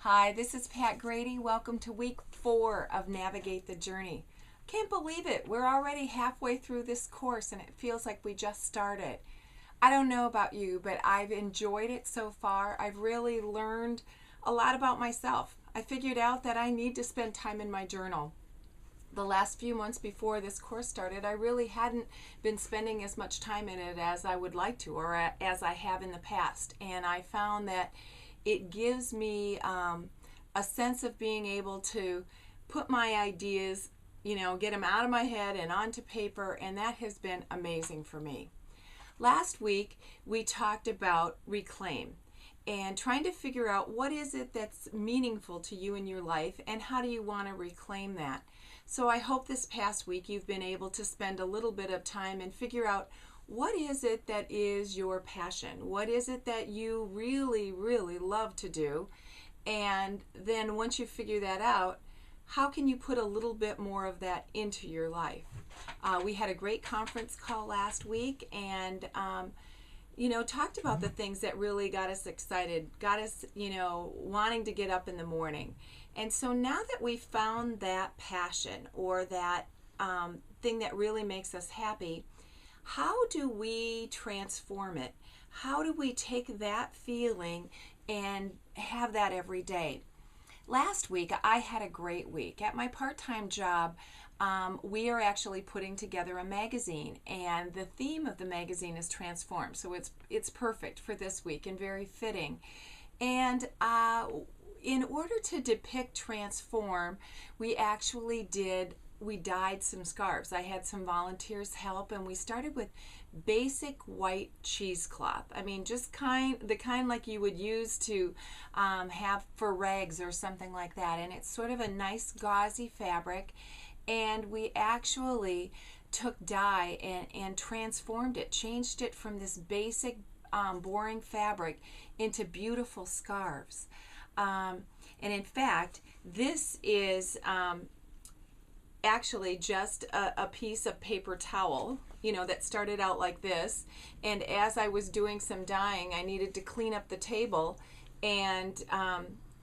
Hi, this is Pat Grady. Welcome to week 4 of Navigate the Journey. Can't believe it. We're already halfway through this course and it feels like we just started. I don't know about you, but I've enjoyed it so far. I've really learned a lot about myself. I figured out that I need to spend time in my journal. The last few months before this course started, I really hadn't been spending as much time in it as I would like to, or as I have in the past. And I found that it gives me a sense of being able to put my ideas, get them out of my head and onto paper, and that has been amazing for me. Last week, we talked about reclaim and trying to figure out what is it that's meaningful to you in your life and how do you want to reclaim that. So I hope this past week you've been able to spend a little bit of time and figure out what is it that is your passion? What is it that you really, really love to do? And then once you figure that out, how can you put a little bit more of that into your life? We had a great conference call last week and talked about the things that really got us excited, got us, wanting to get up in the morning. And so now that we've found that passion or that thing that really makes us happy, how do we transform it? How do we take that feeling and have that every day? Last week, I had a great week. At my part-time job, we are actually putting together a magazine, and the theme of the magazine is transform. So it's perfect for this week and very fitting. And in order to depict transform, we dyed some scarves. I had some volunteers help, and we started with basic white cheesecloth. I mean, just the kind like you would use to have for rags or something like that. And it's sort of a nice gauzy fabric. And we actually took dye and transformed it, changed it from this basic boring fabric into beautiful scarves. And in fact, this is actually just a piece of paper towel, that started out like this. And as I was doing some dyeing, I needed to clean up the table, and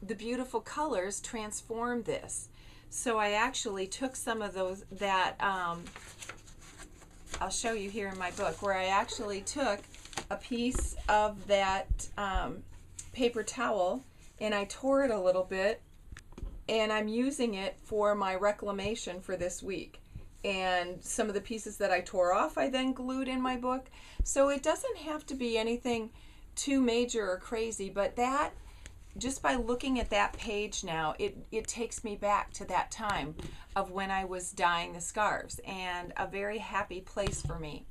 the beautiful colors transformed this. So I actually took some of I'll show you here in my book, where I actually took a piece of that paper towel and I tore it a little bit, and I'm using it for my reclamation for this week. And some of the pieces that I tore off, I then glued in my book. So it doesn't have to be anything too major or crazy, but that, just by looking at that page now, it takes me back to that time of when I was dyeing the scarves, and a very happy place for me.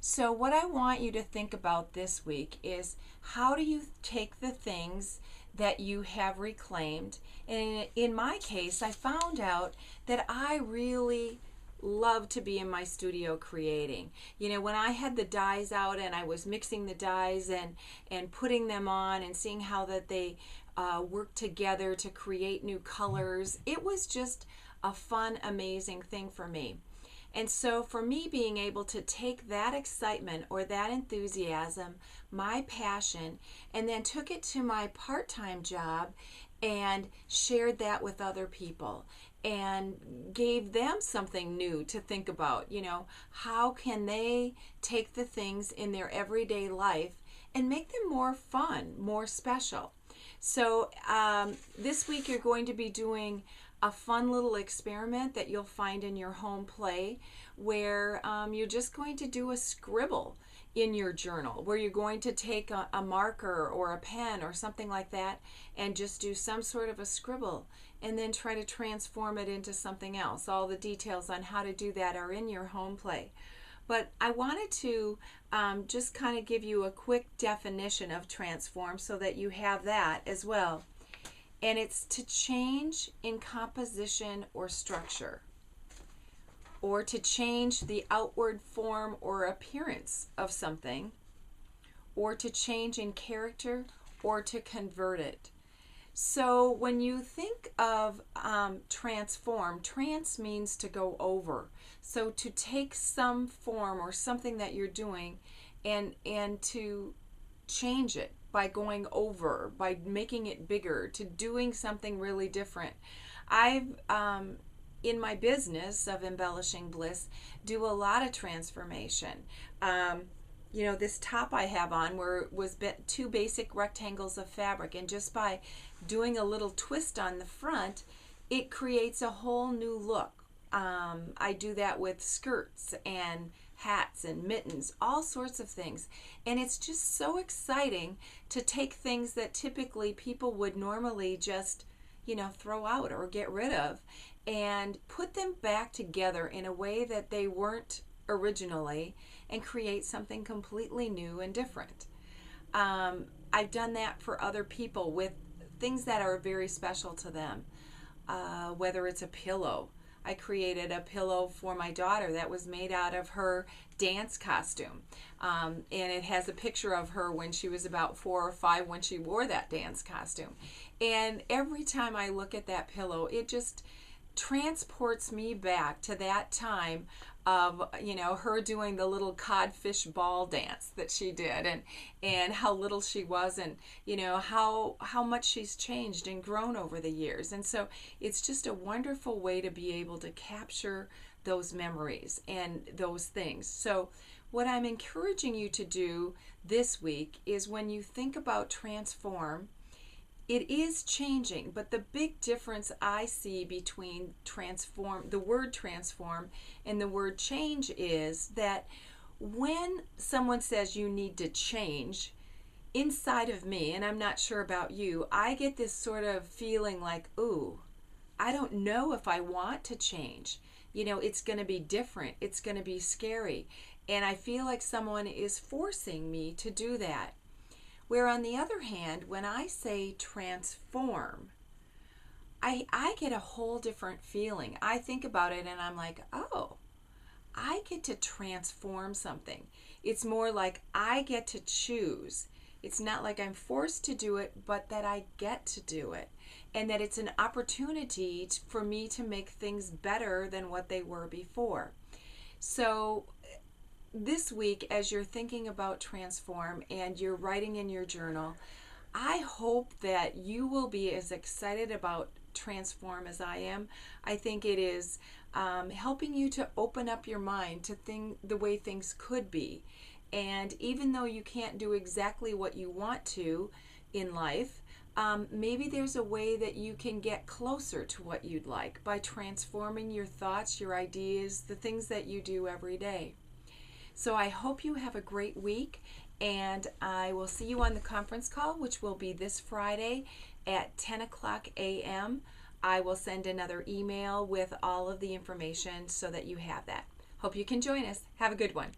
So what I want you to think about this week is, how do you take the things that you have reclaimed? And in my case, I found out that I really love to be in my studio creating. When I had the dyes out and I was mixing the dyes and putting them on and seeing how that they work together to create new colors, it was just a fun, amazing thing for me. And so for me, being able to take that excitement or that enthusiasm, my passion, and then took it to my part-time job and shared that with other people and gave them something new to think about. How can they take the things in their everyday life and make them more fun, more special? So this week you're going to be doing a fun little experiment that you'll find in your home play, where you're just going to do a scribble in your journal, where you're going to take a marker or a pen or something like that and just do some sort of a scribble and then try to transform it into something else. All the details on how to do that are in your home play. But I wanted to just kind of give you a quick definition of transform so that you have that as well. And it's to change in composition or structure, or to change the outward form or appearance of something, or to change in character, or to convert it. So when you think of transform, trans means to go over. So to take some form or something that you're doing and to change it, by going over, by making it bigger, to doing something really different. I've in my business of Embellishing Bliss, do a lot of transformation. This top I have on was two basic rectangles of fabric, and just by doing a little twist on the front, it creates a whole new look. I do that with skirts and hats and mittens, all sorts of things. And it's just so exciting to take things that typically people would normally just, throw out or get rid of, and put them back together in a way that they weren't originally, and create something completely new and different. I've done that for other people with things that are very special to them, whether it's a pillow. I created a pillow for my daughter that was made out of her dance costume. And it has a picture of her when she was about 4 or 5 when she wore that dance costume. And every time I look at that pillow, it just transports me back to that time of her doing the little codfish ball dance that she did, and how little she was, and how much she's changed and grown over the years. And so it's just a wonderful way to be able to capture those memories and those things. So what I'm encouraging you to do this week is, when you think about transform, it is changing, but the big difference I see between the word transform and the word change, is that when someone says you need to change, inside of me, and I'm not sure about you, I get this sort of feeling like, ooh, I don't know if I want to change. It's going to be different. It's going to be scary. And I feel like someone is forcing me to do that. Where on the other hand, when I say transform, I get a whole different feeling. I think about it and I'm like, oh, I get to transform something. It's more like I get to choose. It's not like I'm forced to do it, but that I get to do it. And that it's an opportunity for me to make things better than what they were before. So this week, as you're thinking about transform and you're writing in your journal, I hope that you will be as excited about transform as I am. I think it is helping you to open up your mind to the way things could be. And even though you can't do exactly what you want to in life, maybe there's a way that you can get closer to what you'd like by transforming your thoughts, your ideas, the things that you do every day. So I hope you have a great week, and I will see you on the conference call, which will be this Friday at 10 o'clock a.m. I will send another email with all of the information so that you have that. Hope you can join us. Have a good one.